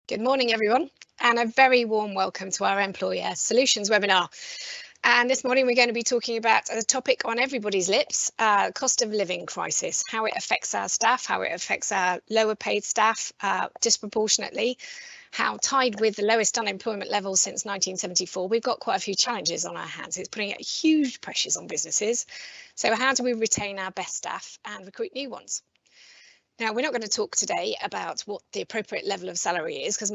Good morning, everyone, and a very warm welcome to our Employer Solutions webinar. And this morning we're going to be talking about a topic on everybody's lips, cost of living crisis, how it affects our staff, how it affects our lower paid staff disproportionately, how tied with the lowest unemployment levels since 1974, we've got quite a few challenges on our hands. It's putting huge pressures on businesses. So how do we retain our best staff and recruit new ones? Now, we're not going to talk today about what the appropriate level of salary is, because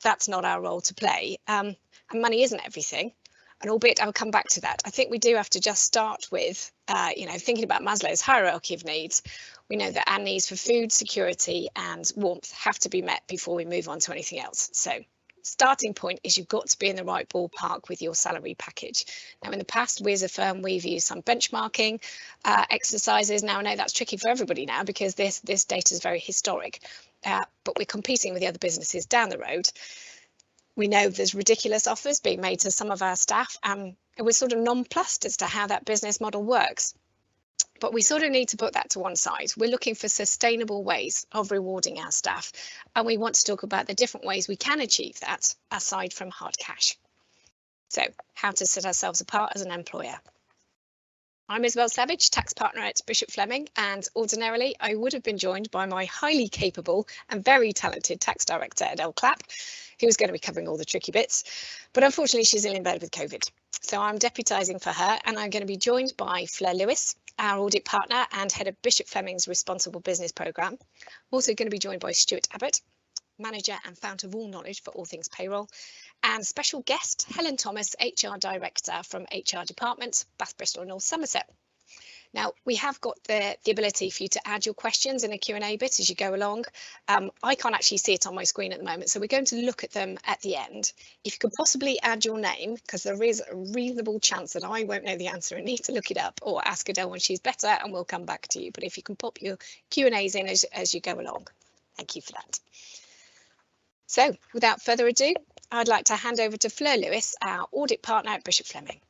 that's not our role to play. And money isn't everything. And albeit I'll come back to that, I think we do have to just start with, thinking about Maslow's hierarchy of needs. We know that our needs for food, security and warmth have to be met before we move on to anything else. So starting point is you've got to be in the right ballpark with your salary package. Now, in the past, we as a firm, we've used some benchmarking exercises. Now, I know that's tricky for everybody now because this data is very historic, but we're competing with the other businesses down the road. We know there's ridiculous offers being made to some of our staff, and we're sort of nonplussed as to how that business model works. But we sort of need to put that to one side. We're looking for sustainable ways of rewarding our staff, and we want to talk about the different ways we can achieve that aside from hard cash. So, how to set ourselves apart as an employer. I'm Isabel Savage, tax partner at Bishop Fleming, and ordinarily I would have been joined by my highly capable and very talented tax director, Adele Clapp, who was going to be covering all the tricky bits, but unfortunately she's ill in bed with COVID. So I'm deputising for her, and I'm going to be joined by Fleur Lewis, our audit partner and head of Bishop Fleming's Responsible Business Programme. I'm also going to be joined by Stuart Abbott, manager and fount of all knowledge for all things payroll, and special guest Helen Thomas, HR director from HR department, Bath, Bristol, North Somerset. Now, we have got the ability for you to add your questions in a Q&A bit as you go along. I can't actually see it on my screen at the moment, so we're going to look at them at the end. If you could possibly add your name, because there is a reasonable chance that I won't know the answer and need to look it up, or ask Adele when she's better and we'll come back to you. But if you can pop your Q&As in as you go along, thank you for that. So without further ado, I'd like to hand over to Fleur Lewis, our audit partner at Bishop Fleming.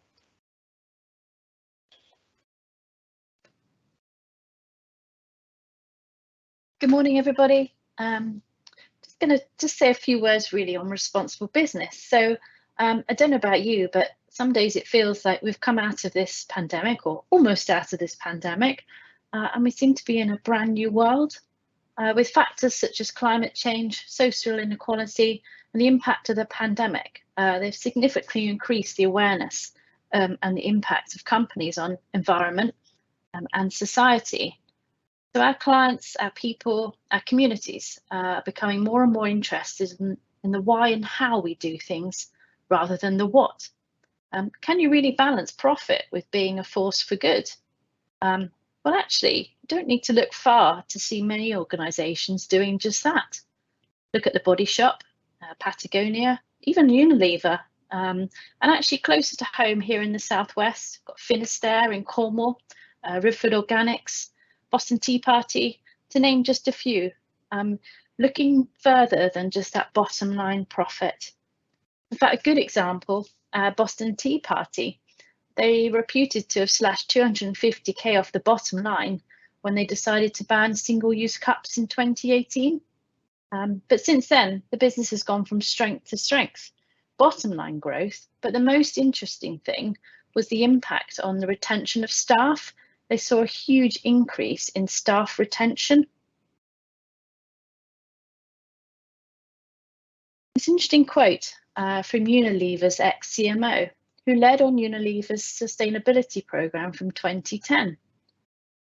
Good morning, everybody. Just going to say a few words really on responsible business. So I don't know about you, but some days it feels like we've come out of this pandemic, or almost out of this pandemic, and we seem to be in a brand new world with factors such as climate change, social inequality, and the impact of the pandemic. They've significantly increased the awareness and the impact of companies on environment and society. So our clients, our people, our communities are becoming more and more interested in the why and how we do things rather than the what. Can you really balance profit with being a force for good? Well, actually, you don't need to look far to see many organisations doing just that. Look at the Body Shop, Patagonia, even Unilever, and actually closer to home here in the southwest, got Finisterre in Cornwall, Riverford Organics, Boston Tea Party, to name just a few, looking further than just that bottom line profit. In fact, a good example, Boston Tea Party, they were reputed to have slashed 250k off the bottom line when they decided to ban single-use cups in 2018. But since then, the business has gone from strength to strength, bottom line growth. But the most interesting thing was the impact on the retention of staff. They saw a huge increase in staff retention. This interesting quote from Unilever's ex-CMO, who led on Unilever's sustainability programme from 2010.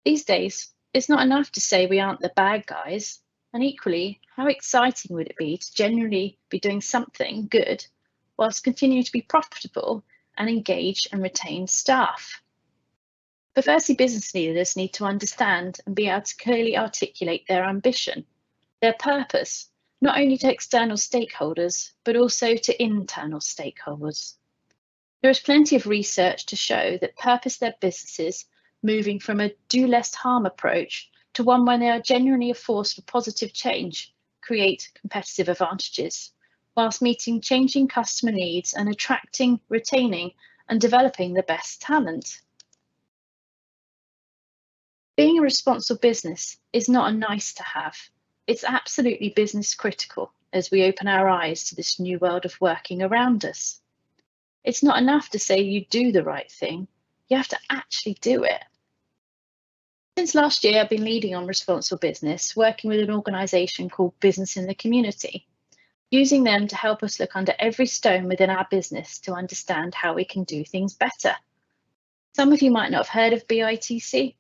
These days, it's not enough to say we aren't the bad guys, and equally, how exciting would it be to genuinely be doing something good whilst continuing to be profitable and engage and retain staff? But firstly, business leaders need to understand and be able to clearly articulate their ambition, their purpose, not only to external stakeholders, but also to internal stakeholders. There is plenty of research to show that purpose-led businesses moving from a do less harm approach to one where they are genuinely a force for positive change create competitive advantages, whilst meeting changing customer needs and attracting, retaining, and developing the best talent. Being a responsible business is not a nice to have. It's absolutely business critical, as we open our eyes to this new world of working around us. It's not enough to say you do the right thing, you have to actually do it. Since last year, I've been leading on responsible business, working with an organisation called Business in the Community, using them to help us look under every stone within our business to understand how we can do things better. Some of you might not have heard of BITC,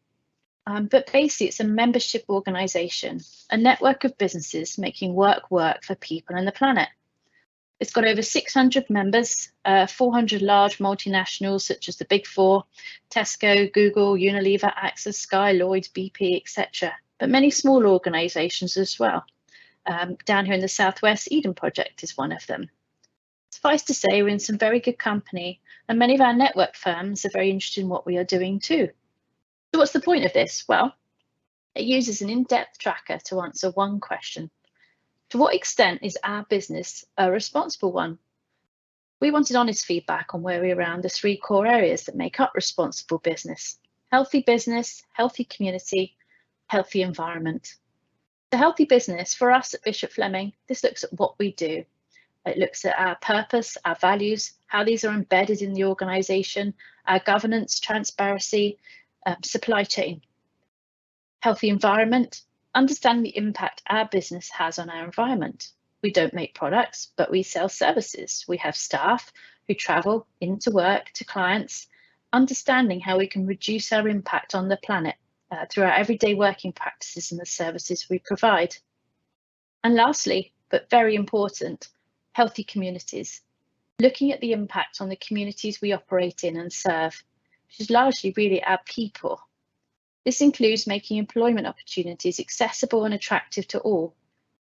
but basically it's a membership organisation, a network of businesses making work for people and the planet. It's got over 600 members, 400 large multinationals such as the Big Four, Tesco, Google, Unilever, AXA, Sky, Lloyds, BP, etc. But many small organisations as well. Down here in the Southwest, Eden Project is one of them. Suffice to say, we're in some very good company, and many of our network firms are very interested in what we are doing too. So what's the point of this? Well, it uses an in-depth tracker to answer one question. To what extent is our business a responsible one? We wanted honest feedback on where we're around the three core areas that make up responsible business: healthy community, healthy environment. The healthy business, for us at Bishop Fleming, this looks at what we do. It looks at our purpose, our values, how these are embedded in the organisation, our governance, transparency, supply chain. Healthy environment, understand the impact our business has on our environment. We don't make products, but we sell services. We have staff who travel into work to clients, understanding how we can reduce our impact on the planet through our everyday working practices and the services we provide. And lastly, but very important, healthy communities, looking at the impact on the communities we operate in and serve, which is largely really our people. This includes making employment opportunities accessible and attractive to all,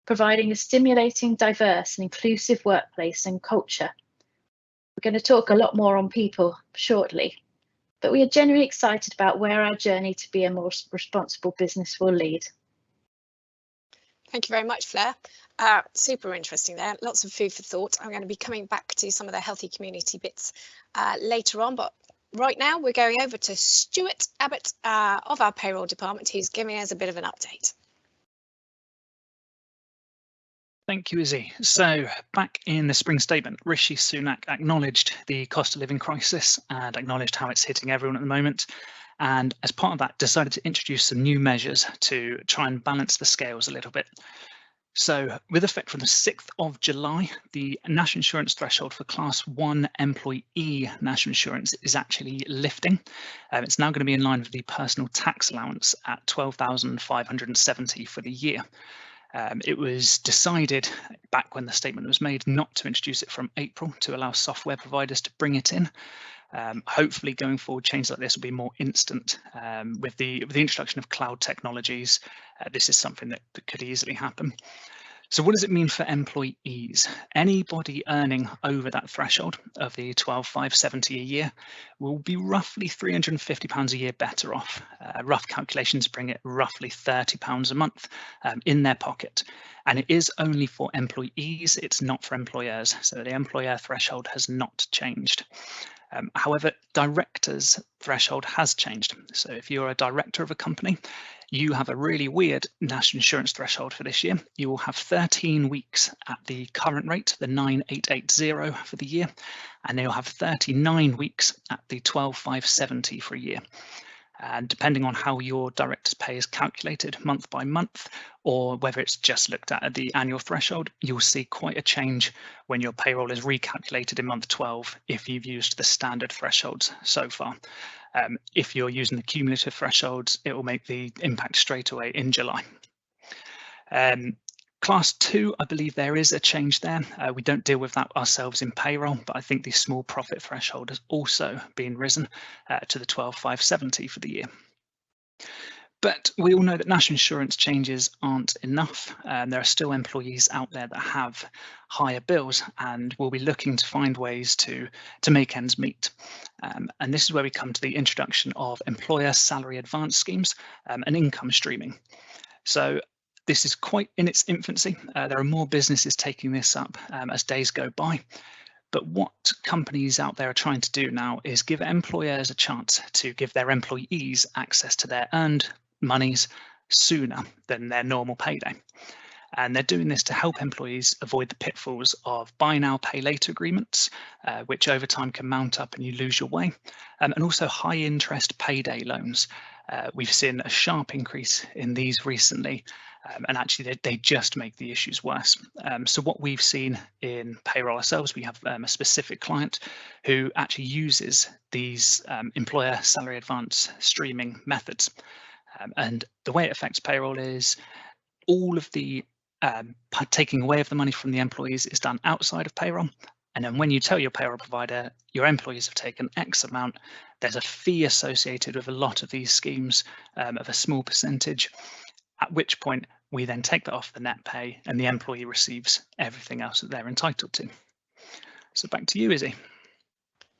providing a stimulating, diverse and inclusive workplace and culture. We're going to talk a lot more on people shortly, but we are genuinely excited about where our journey to be a more responsible business will lead. Thank you very much, Fleur. Super interesting there. Lots of food for thought. I'm going to be coming back to some of the healthy community bits later on, but right now we're going over to Stuart Abbott of our payroll department, who's giving us a bit of an update. Thank you, Izzy. So back in the spring statement, Rishi Sunak acknowledged the cost of living crisis and acknowledged how it's hitting everyone at the moment. And as part of that, decided to introduce some new measures to try and balance the scales a little bit. So with effect from the 6th of July, the national insurance threshold for Class 1 employee national insurance is actually lifting. It's now going to be in line with the personal tax allowance at £12,570 for the year. It was decided back when the statement was made not to introduce it from April to allow software providers to bring it in. Hopefully going forward, changes like this will be more instant. With the introduction of cloud technologies, this is something that could easily happen. So what does it mean for employees? Anybody earning over that threshold of the £12,570 a year will be roughly £350 a year better off. Rough calculations bring it roughly £30 a month in their pocket. And it is only for employees, it's not for employers. So the employer threshold has not changed. However, directors' threshold has changed. So if you're a director of a company, you have a really weird national insurance threshold for this year. You will have 13 weeks at the current rate, the 9,880 for the year, and you'll have 39 weeks at the 12,570 for a year. And depending on how your director's pay is calculated month by month, or whether it's just looked at the annual threshold, you'll see quite a change when your payroll is recalculated in month 12 if you've used the standard thresholds so far. If you're using the cumulative thresholds, it will make the impact straight away in July. Class 2, I believe there is a change there. We don't deal with that ourselves in payroll, but I think the small profit threshold has also been risen to the 12,570 for the year. But we all know that national insurance changes aren't enough. There are still employees out there that have higher bills and will be looking to find ways to make ends meet. And this is where we come to the introduction of employer salary advance schemes and income streaming. So this is quite in its infancy. There are more businesses taking this up as days go by. But what companies out there are trying to do now is give employers a chance to give their employees access to their earned monies sooner than their normal payday. And they're doing this to help employees avoid the pitfalls of buy now, pay later agreements, which over time can mount up and you lose your way, and also high interest payday loans. We've seen a sharp increase in these recently, and actually they just make the issues worse. So what we've seen in Payroll ourselves, we have a specific client who actually uses these employer salary advance streaming methods. And the way it affects Payroll is all of the taking away of the money from the employees is done outside of Payroll. And then when you tell your payroll provider your employees have taken X amount, there's a fee associated with a lot of these schemes of a small percentage, at which point we then take that off the net pay and the employee receives everything else that they're entitled to. So back to you, Izzy.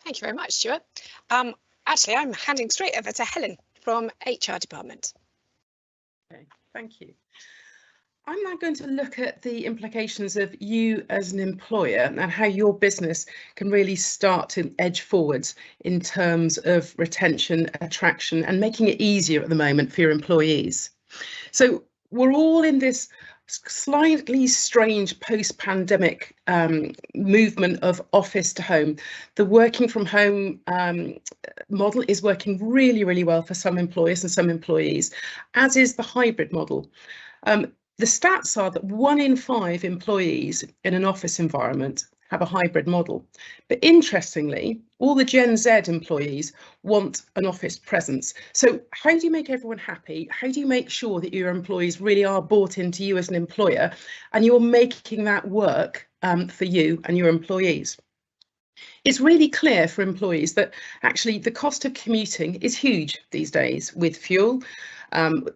Thank you very much, Stuart. Actually, I'm handing straight over to Helen from HR department. Okay, thank you. I'm now going to look at the implications of you as an employer and how your business can really start to edge forwards in terms of retention, attraction, and making it easier at the moment for your employees. So we're all in this slightly strange post-pandemic movement of office to home. The working from home model is working really, really well for some employers and some employees, as is the hybrid model. The stats are that 1 in 5 employees in an office environment have a hybrid model. But interestingly, all the Gen Z employees want an office presence. So how do you make everyone happy? How do you make sure that your employees really are bought into you as an employer and you're making that work for you and your employees? It's really clear for employees that actually the cost of commuting is huge these days with fuel,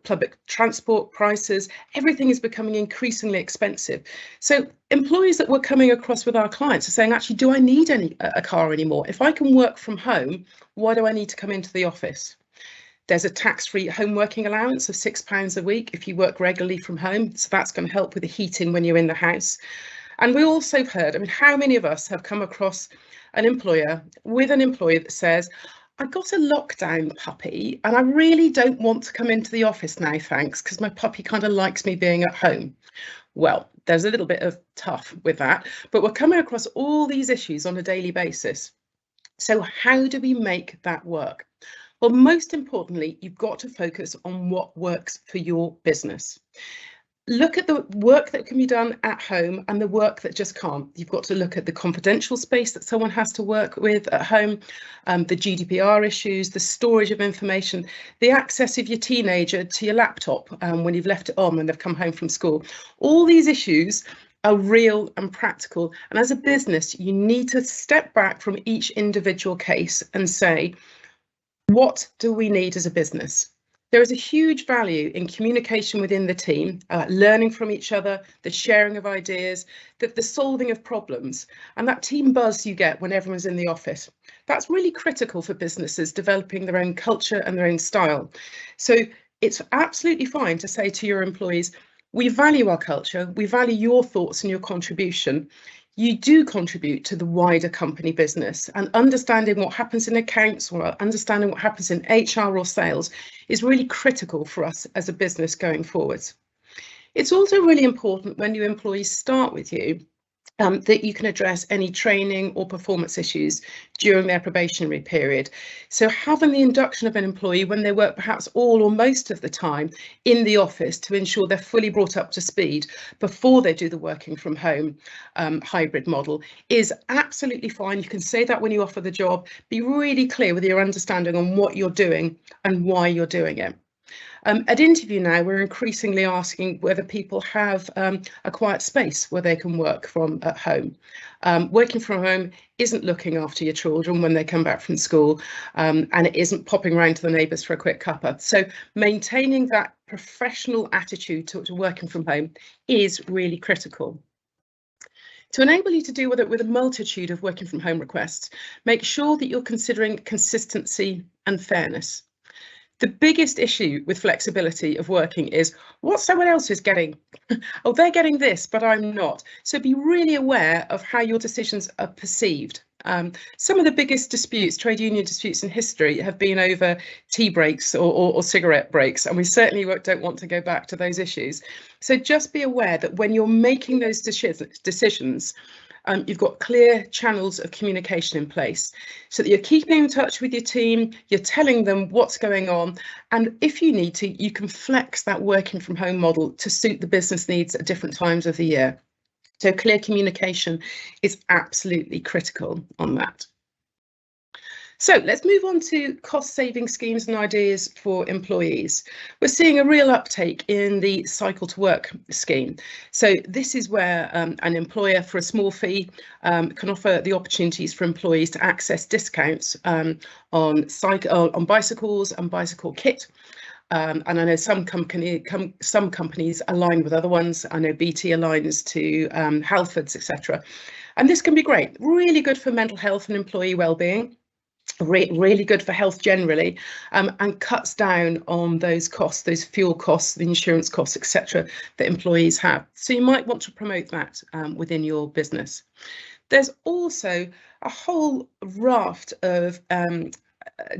public transport prices. Everything is becoming increasingly expensive. So employees that we're coming across with our clients are saying, actually, do I need a car anymore? If I can work from home, why do I need to come into the office? There's a tax-free home working allowance of £6 a week if you work regularly from home. So that's going to help with the heating when you're in the house. And we also have heard, I mean, how many of us have come across an employer with an employee that says, I got a lockdown puppy and I really don't want to come into the office now, thanks, because my puppy kind of likes me being at home. Well, there's a little bit of tough with that, but we're coming across all these issues on a daily basis. So how do we make that work? Well, most importantly, you've got to focus on what works for your business. Look at the work that can be done at home and the work that just can't. You've got to look at the confidential space that someone has to work with at home, the GDPR issues, the storage of information, the access of your teenager to your laptop when you've left it on when they've come home from school. All these issues are real and practical. And as a business, you need to step back from each individual case and say, what do we need as a business? There is a huge value in communication within the team, learning from each other, the sharing of ideas, the solving of problems, and that team buzz you get when everyone's in the office. That's really critical for businesses developing their own culture and their own style. So it's absolutely fine to say to your employees, we value our culture, we value your thoughts and your contribution. You do contribute to the wider company business, and understanding what happens in accounts or understanding what happens in HR or sales is really critical for us as a business going forwards. It's also really important when your employees start with you that you can address any training or performance issues during their probationary period. So having the induction of an employee when they work perhaps all or most of the time in the office to ensure they're fully brought up to speed before they do the working from home hybrid model is absolutely fine. You can say that when you offer the job. Be really clear with your understanding on what you're doing and why you're doing it. At interview now, we're increasingly asking whether people have a quiet space where they can work from at home. Working from home isn't looking after your children when they come back from school, and it isn't popping around to the neighbours for a quick cuppa. So maintaining that professional attitude to working from home is really critical. To enable you to deal with it with a multitude of working from home requests, make sure that you're considering consistency and fairness. The biggest issue with flexibility of working is what someone else is getting. Oh, they're getting this, but I'm not. So be really aware of how your decisions are perceived. Some of the biggest disputes, trade union disputes in history, have been over tea breaks or cigarette breaks, and we certainly don't want to go back to those issues. So just be aware that when you're making those decisions, you've got clear channels of communication in place so that you're keeping in touch with your team, you're telling them what's going on, and if you need to, you can flex that working from home model to suit the business needs at different times of the year. So clear communication is absolutely critical on that. So let's move on to cost saving schemes and ideas for employees. We're seeing a real uptake in the cycle to work scheme. So this is where an employer for a small fee can offer the opportunities for employees to access discounts on bicycles and bicycle kit. And I know some companies align with other ones. I know BT aligns to Halfords, etc. And this can be great, really good for mental health and employee well-being, really good for health generally, and cuts down on those costs, those fuel costs, the insurance costs, etc. that employees have. So you might want to promote that within your business. There's also a whole raft of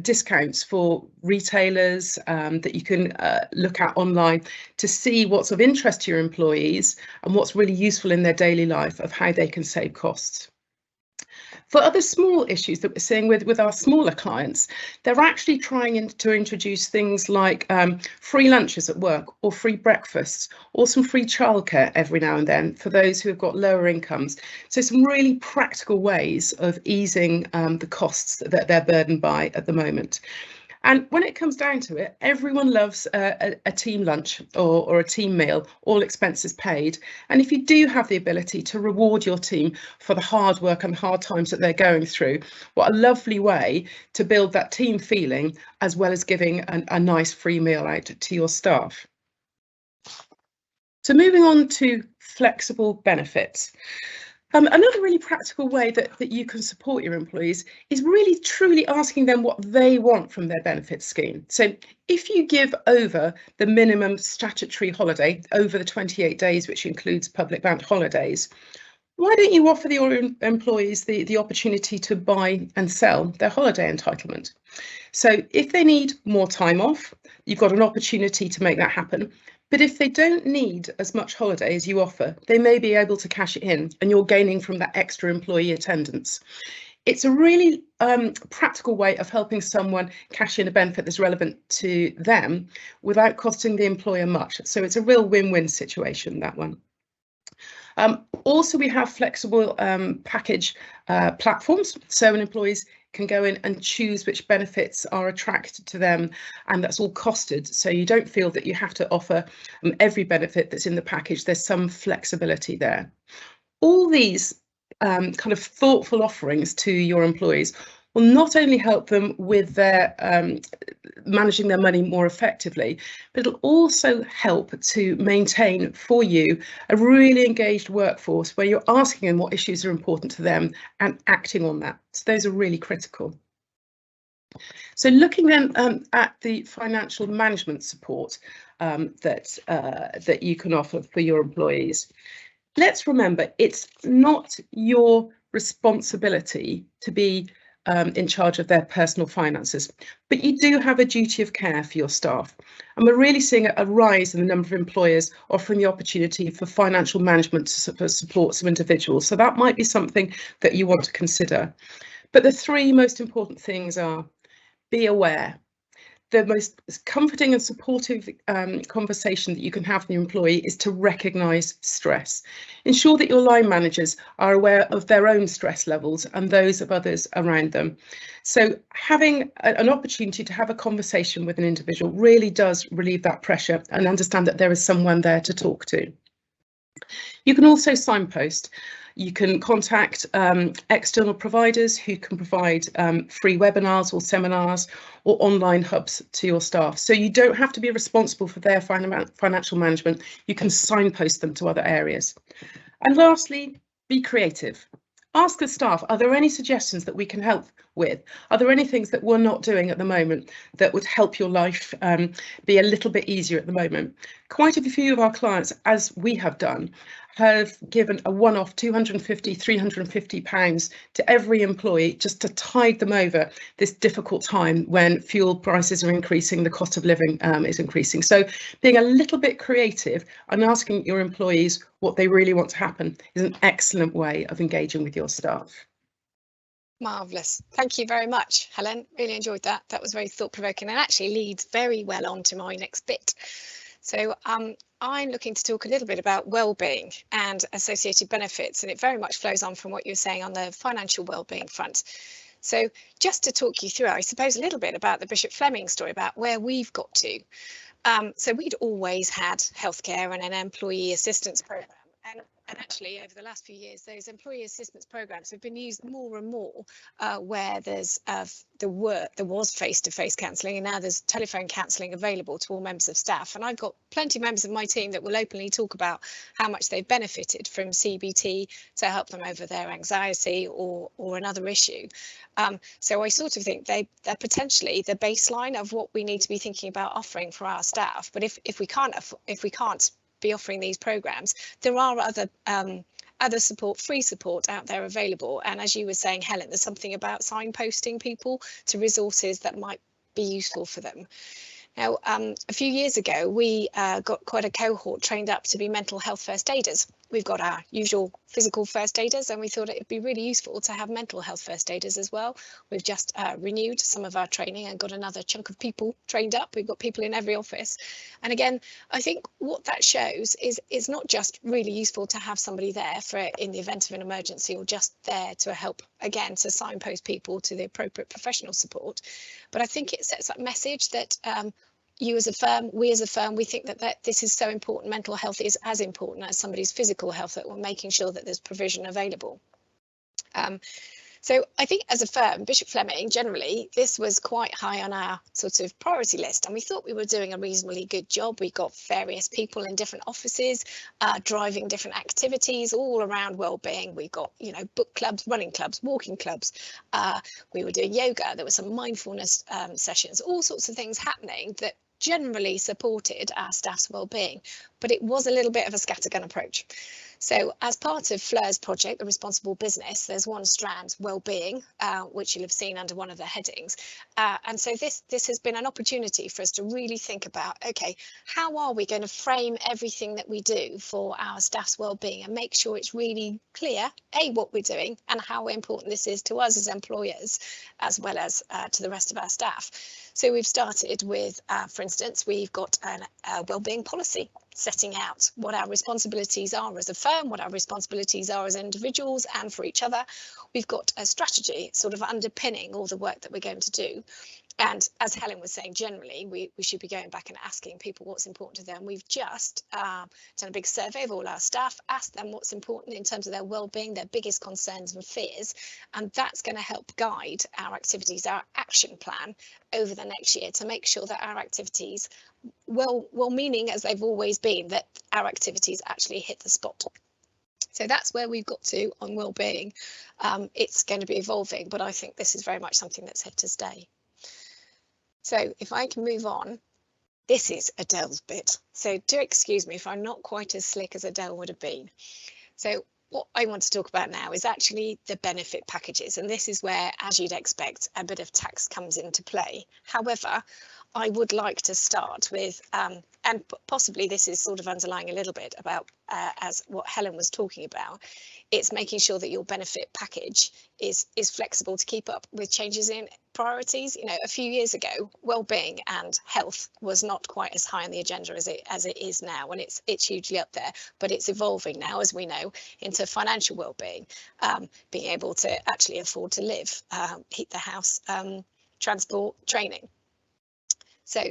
discounts for retailers that you can look at online to see what's of interest to your employees and what's really useful in their daily life of how they can save costs. For other small issues that we're seeing with our smaller clients, they're actually trying to introduce things like free lunches at work or free breakfasts or some free childcare every now and then for those who have got lower incomes. So some really practical ways of easing the costs that they're burdened by at the moment. And when it comes down to it, everyone loves a team lunch or a team meal, all expenses paid. And if you do have the ability to reward your team for the hard work and hard times that they're going through, what a lovely way to build that team feeling, as well as giving a nice free meal out to your staff. So moving on to flexible benefits. Another really practical way that you can support your employees is really truly asking them what they want from their benefits scheme. So if you give over the minimum statutory holiday, over the 28 days, which includes public bank holidays, why don't you offer your employees the opportunity to buy and sell their holiday entitlement? So if they need more time off, you've got an opportunity to make that happen. But if they don't need as much holiday as you offer, they may be able to cash it in and you're gaining from that extra employee attendance. It's a really practical way of helping someone cash in a benefit that's relevant to them without costing the employer much. So it's a real win-win situation, that one. Also, we have flexible package platforms. So when employees can go in and choose which benefits are attracted to them, and that's all costed, so you don't feel that you have to offer every benefit that's in the package. There's some flexibility there. All these kind of thoughtful offerings to your employees will not only help them with their managing their money more effectively, but it'll also help to maintain for you a really engaged workforce where you're asking them what issues are important to them and acting on that. So those are really critical. So looking then at the financial management support that you can offer for your employees, let's remember it's not your responsibility to be in charge of their personal finances, but you do have a duty of care for your staff. And we're really seeing a rise in the number of employers offering the opportunity for financial management to support some individuals. So that might be something that you want to consider. But the three most important things are: be aware. The most comforting and supportive conversation that you can have with your employee is to recognise stress. Ensure that your line managers are aware of their own stress levels and those of others around them. So having an opportunity to have a conversation with an individual really does relieve that pressure and understand that there is someone there to talk to. You can also signpost. You can contact external providers who can provide free webinars or seminars or online hubs to your staff. So you don't have to be responsible for their financial management. You can signpost them to other areas. And lastly, be creative. Ask the staff, are there any suggestions that we can help with? Are there any things that we're not doing at the moment that would help your life be a little bit easier at the moment? Quite a few of our clients, as we have done, have given a one-off £250, £350 to every employee just to tide them over this difficult time when fuel prices are increasing, the cost of living is increasing. So being a little bit creative and asking your employees what they really want to happen is an excellent way of engaging with your staff. Marvellous. Thank you very much, Helen. Really enjoyed that. That was very thought-provoking and actually leads very well on to my next bit. So I'm looking to talk a little bit about wellbeing and associated benefits, and it very much flows on from what you were saying on the financial wellbeing front. So just to talk you through, I suppose, a little bit about the Bishop Fleming story about where we've got to. So we'd always had healthcare and an employee assistance program. And actually, over the last few years, those employee assistance programs have been used more and more where there's there was face-to-face counselling, and now there's telephone counselling available to all members of staff. And I've got plenty of members of my team that will openly talk about how much they've benefited from CBT to help them over their anxiety or another issue. So I sort of think they're potentially the baseline of what we need to be thinking about offering for our staff. But if we can't be offering these programs, there are other support, free support out there available. And as you were saying, Helen, there's something about signposting people to resources that might be useful for them. Now, a few years ago, we got quite a cohort trained up to be mental health first aiders. We've got our usual physical first aiders, and we thought it'd be really useful to have mental health first aiders as well. We've just renewed some of our training and got another chunk of people trained up. We've got people in every office. And again, I think what that shows is it's not just really useful to have somebody there for in the event of an emergency or just there to help, again, to signpost people to the appropriate professional support. But I think it sets that message that you as a firm, we as a firm, we think that this is so important. Mental health is as important as somebody's physical health, that we're making sure that there's provision available. So I think as a firm, Bishop Fleming, generally, this was quite high on our sort of priority list, and we thought we were doing a reasonably good job. We got various people in different offices, driving different activities all around wellbeing. We got, you know, book clubs, running clubs, walking clubs. We were doing yoga. There were some mindfulness sessions, all sorts of things happening that generally supported our staff's wellbeing, but it was a little bit of a scattergun approach. So as part of Fleur's project, The Responsible Business, there's one strand, wellbeing, which you'll have seen under one of the headings. And so this has been an opportunity for us to really think about, okay, how are we going to frame everything that we do for our staff's wellbeing and make sure it's really clear, A, what we're doing and how important this is to us as employers, as well as to the rest of our staff. So we've started with, for instance, we've got a wellbeing policy setting out what our responsibilities are as a firm, what our responsibilities are as individuals and for each other. We've got a strategy sort of underpinning all the work that we're going to do. And as Helen was saying, generally, we should be going back and asking people what's important to them. We've just done a big survey of all our staff, asked them what's important in terms of their well-being, their biggest concerns and fears, and that's going to help guide our activities, our action plan over the next year to make sure that our activities, well-meaning as they've always been, that our activities actually hit the spot. So that's where we've got to on well-being. It's going to be evolving, but I think this is very much something that's here to stay. So if I can move on, this is Adele's bit. So do excuse me if I'm not quite as slick as Adele would have been. So what I want to talk about now is actually the benefit packages. And this is where, as you'd expect, a bit of tax comes into play. However, I would like to start with, and possibly this is sort of underlying a little bit about as what Helen was talking about, it's making sure that your benefit package is flexible to keep up with changes in priorities. You know, a few years ago, well-being and health was not quite as high on the agenda as it is now, and it's hugely up there, but it's evolving now, as we know, into financial well-being, being able to actually afford to live, heat the house, transport, training. So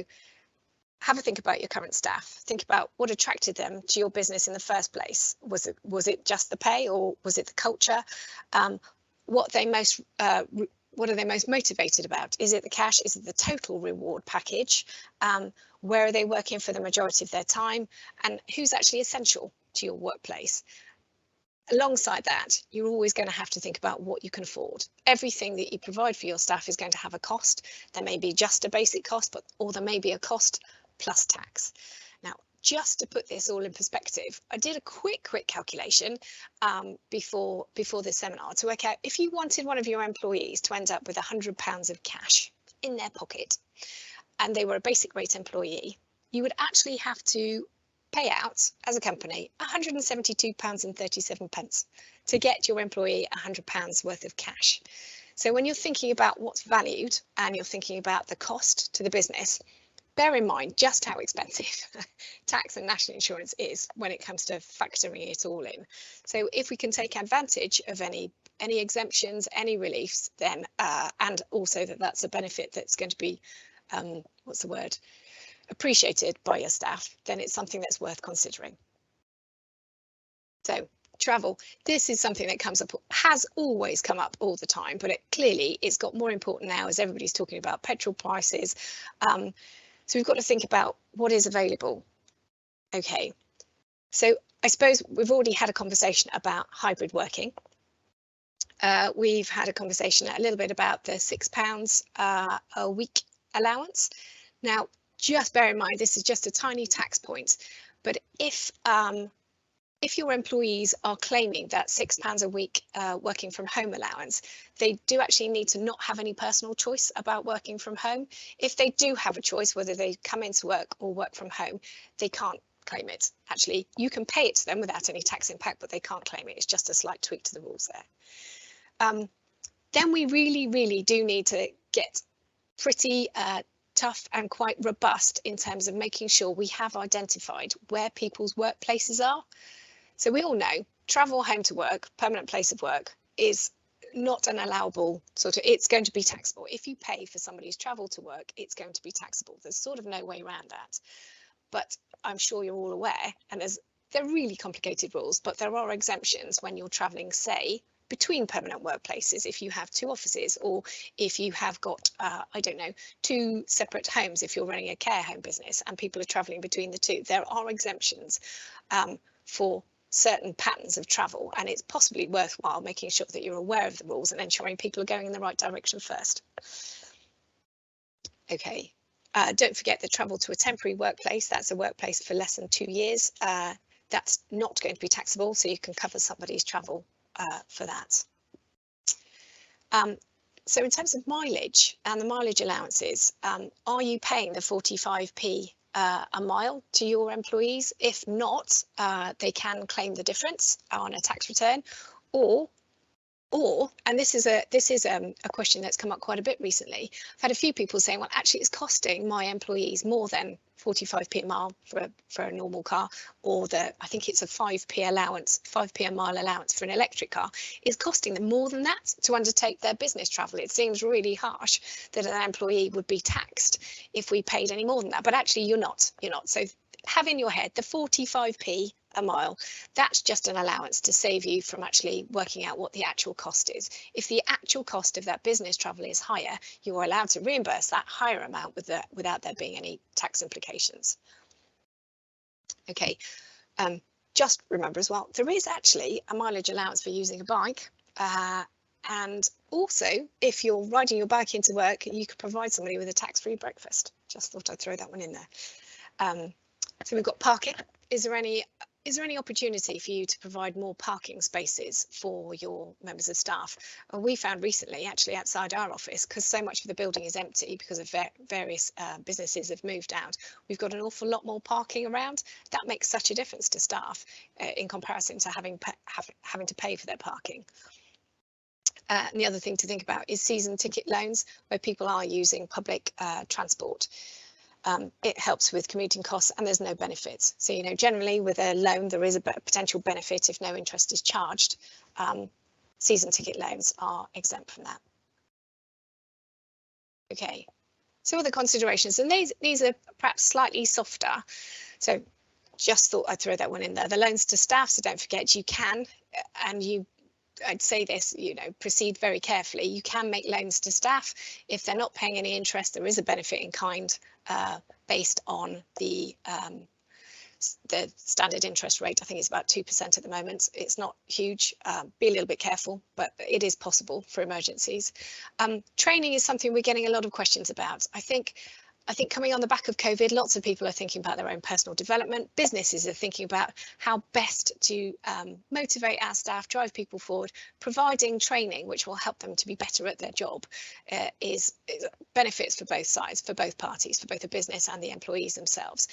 have a think about your current staff. Think about what attracted them to your business in the first place. Was it just the pay, or was it the culture? What are they most motivated about? Is it the cash? Is it the total reward package? Where are they working for the majority of their time? And who's actually essential to your workplace? alongside that, you're always going to have to think about what you can afford. Everything that you provide for your staff is going to have a cost. There may be just a basic cost, or there may be a cost plus tax. Now, just to put this all in perspective, I did a quick calculation before this seminar to work out if you wanted one of your employees to end up with £100 of cash in their pocket and they were a basic rate employee, you would actually have to pay out as a company £172.37 to get your employee £100 worth of cash. So when you're thinking about what's valued and you're thinking about the cost to the business, bear in mind just how expensive tax and national insurance is when it comes to factoring it all in. So if we can take advantage of any exemptions, any reliefs, then and also that's a benefit that's going to be appreciated by your staff, then it's something that's worth considering. So travel, this is something that has always come up all the time, but it's got more important now as everybody's talking about petrol prices. So we've got to think about what is available. Okay, so I suppose we've already had a conversation about hybrid working. We've had a conversation a little bit about the £6 a week allowance. Now, just bear in mind, this is just a tiny tax point, but if your employees are claiming that £6 a week working from home allowance, they do actually need to not have any personal choice about working from home. If they do have a choice, whether they come into work or work from home, they can't claim it. Actually, you can pay it to them without any tax impact, but they can't claim it. It's just a slight tweak to the rules there. Then we really do need to get pretty tough and quite robust in terms of making sure we have identified where people's workplaces are. So we all know travel home to work, permanent place of work, is not an allowable it's going to be taxable. If you pay for somebody's travel to work, it's going to be taxable. There's sort of no way around that. But I'm sure you're all aware, and they're really complicated rules, but there are exemptions when you're traveling, say, between permanent workplaces, if you have two offices, or if you have got, two separate homes, if you're running a care home business and people are travelling between the two, there are exemptions for certain patterns of travel, and it's possibly worthwhile making sure that you're aware of the rules and ensuring people are going in the right direction first. Okay, don't forget the travel to a temporary workplace. That's a workplace for less than 2 years. That's not going to be taxable, so you can cover somebody's travel for that. So in terms of mileage and the mileage allowances, are you paying the 45p a mile to your employees? If not, they can claim the difference on a tax return, or and this is a question that's come up quite a bit recently. I've had a few people saying, well, actually it's costing my employees more than 45p a mile for a normal car, or I think it's a 5p a mile allowance for an electric car is costing them more than that to undertake their business travel. It seems really harsh that an employee would be taxed if we paid any more than that, but actually you're not. So have in your head the 45p a mile, that's just an allowance to save you from actually working out what the actual cost is. If the actual cost of that business travel is higher, you are allowed to reimburse that higher amount without there being any tax implications. Okay, just remember as well, there is actually a mileage allowance for using a bike, and also if you're riding your bike into work, you could provide somebody with a tax-free breakfast. Just thought I'd throw that one in there. So we've got parking. Is there any opportunity for you to provide more parking spaces for your members of staff? Well, we found recently, actually outside our office, because so much of the building is empty because of various businesses have moved out, we've got an awful lot more parking around. That makes such a difference to staff in comparison to having to pay for their parking. And the other thing to think about is season ticket loans, where people are using public transport. It helps with commuting costs and there's no benefits. So, generally with a loan, there is a potential benefit if no interest is charged. Season ticket loans are exempt from that. Okay, so other considerations, and these are perhaps slightly softer. So just thought I'd throw that one in there. The loans to staff, so don't forget you can, and I'd say this, proceed very carefully. You can make loans to staff. If they're not paying any interest, there is a benefit in kind based on the the standard interest rate, I think, is about 2% at the moment. It's not huge. Be a little bit careful, but it is possible for emergencies. Training is something we're getting a lot of questions about. I think coming on the back of COVID, lots of people are thinking about their own personal development. Businesses are thinking about how best to motivate our staff, drive people forward. Providing training which will help them to be better at their job is benefits for both sides, for both parties, for both the business and the employees themselves.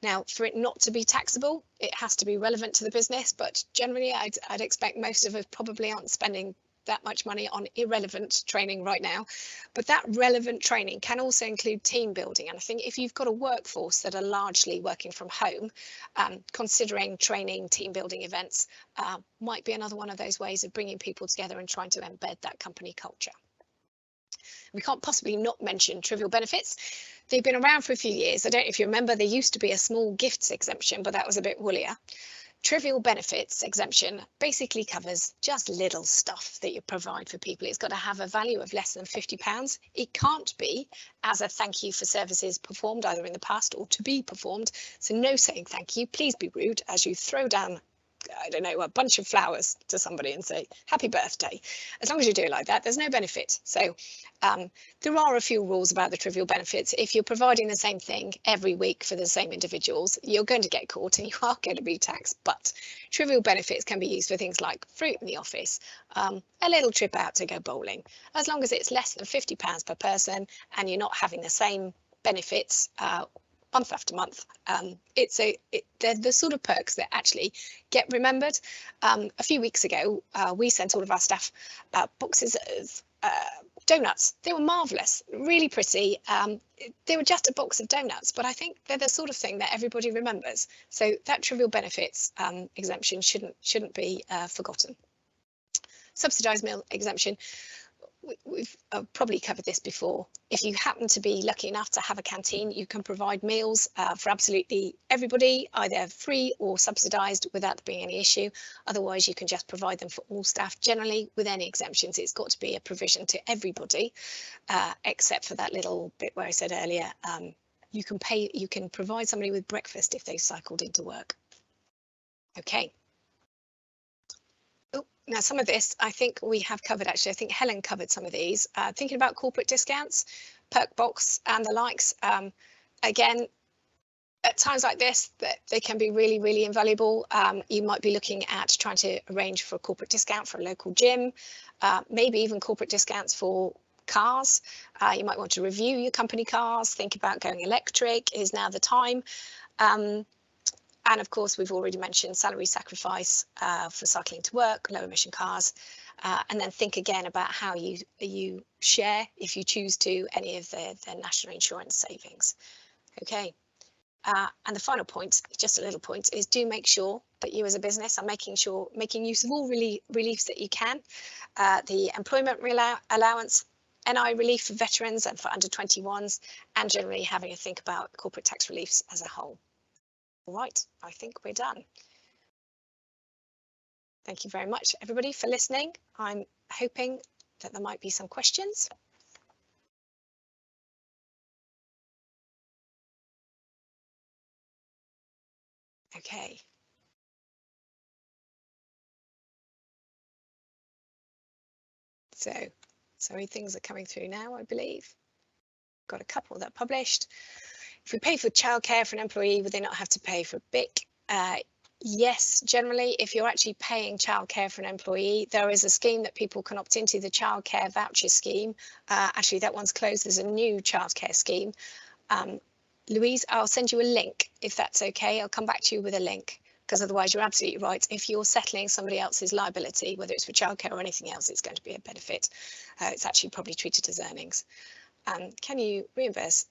Now, for it not to be taxable, it has to be relevant to the business, but generally I'd expect most of us probably aren't spending that much money on irrelevant training right now, but that relevant training can also include team building. And I think if you've got a workforce that are largely working from home, considering training team building events might be another one of those ways of bringing people together and trying to embed that company culture. We can't possibly not mention trivial benefits. They've been around for a few years. I don't know if you remember, there used to be a small gifts exemption, but that was a bit woollier. Trivial benefits exemption basically covers just little stuff that you provide for people. It's got to have a value of less than £50. It can't be as a thank you for services performed either in the past or to be performed. So no saying thank you. Please be rude as you throw down, I don't know, a bunch of flowers to somebody and say happy birthday. As long as you do it like that, there's no benefit. So there are a few rules about the trivial benefits. If you're providing the same thing every week for the same individuals, you're going to get caught and you are going to be taxed. But trivial benefits can be used for things like fruit in the office, a little trip out to go bowling. As long as it's less than £50 per person and you're not having the same benefits month after month, they're the sort of perks that actually get remembered. A few weeks ago, we sent all of our staff boxes of donuts. They were marvellous, really pretty. They were just a box of donuts, but I think they're the sort of thing that everybody remembers. So that trivial benefits exemption shouldn't be forgotten. Subsidised meal exemption. We've probably covered this before. If you happen to be lucky enough to have a canteen, you can provide meals for absolutely everybody, either free or subsidised without there being any issue. Otherwise, you can just provide them for all staff. Generally, with any exemptions, it's got to be a provision to everybody, except for that little bit where I said earlier, you can provide somebody with breakfast if they cycled into work. Okay. Now, some of this I think we have covered, actually. I think Helen covered some of these. Thinking about corporate discounts, perk box and the likes. Again, at times like this, they can be really, really invaluable. You might be looking at trying to arrange for a corporate discount for a local gym, maybe even corporate discounts for cars. You might want to review your company cars, think about going electric. Is now the time. And of course, we've already mentioned salary sacrifice for cycling to work, low emission cars, and then think again about how you share, if you choose to, any of the national insurance savings. Okay. And the final point, just a little point, is do make sure that you as a business are making use of all reliefs that you can. The employment allowance, NI relief for veterans and for under 21s, and generally having a think about corporate tax reliefs as a whole. Right, I think we're done. Thank you very much, everybody, for listening. I'm hoping that there might be some questions. Okay. So, sorry, things are coming through now, I believe. Got a couple that are published. If we pay for childcare for an employee, would they not have to pay for BIC? Yes, generally, if you're actually paying childcare for an employee, there is a scheme that people can opt into, the childcare voucher scheme. Actually, that one's closed. There's a new childcare scheme. Louise, I'll send you a link if that's okay. I'll come back to you with a link, because otherwise you're absolutely right. If you're settling somebody else's liability, whether it's for childcare or anything else, it's going to be a benefit. It's actually probably treated as earnings. Can you reimburse?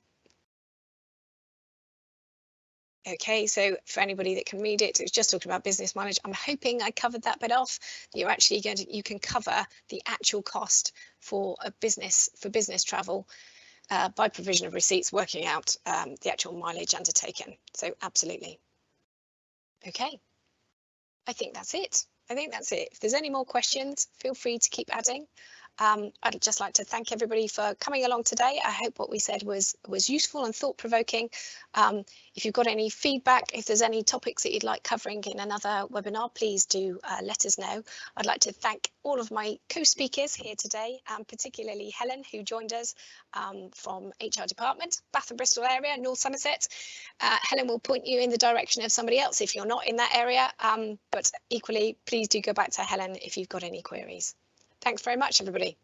Okay, so for anybody that can read it, it's just talking about business mileage. I'm hoping I covered that bit off. You're actually you can cover the actual cost for business travel by provision of receipts, working out the actual mileage undertaken. So absolutely. Okay, I think that's it. If there's any more questions, feel free to keep adding. I'd just like to thank everybody for coming along today. I hope what we said was useful and thought-provoking. If you've got any feedback, if there's any topics that you'd like covering in another webinar, please do let us know. I'd like to thank all of my co-speakers here today, particularly Helen, who joined us from HR department, Bath and Bristol area, North Somerset. Helen will point you in the direction of somebody else if you're not in that area, but equally, please do go back to Helen if you've got any queries. Thanks very much, everybody.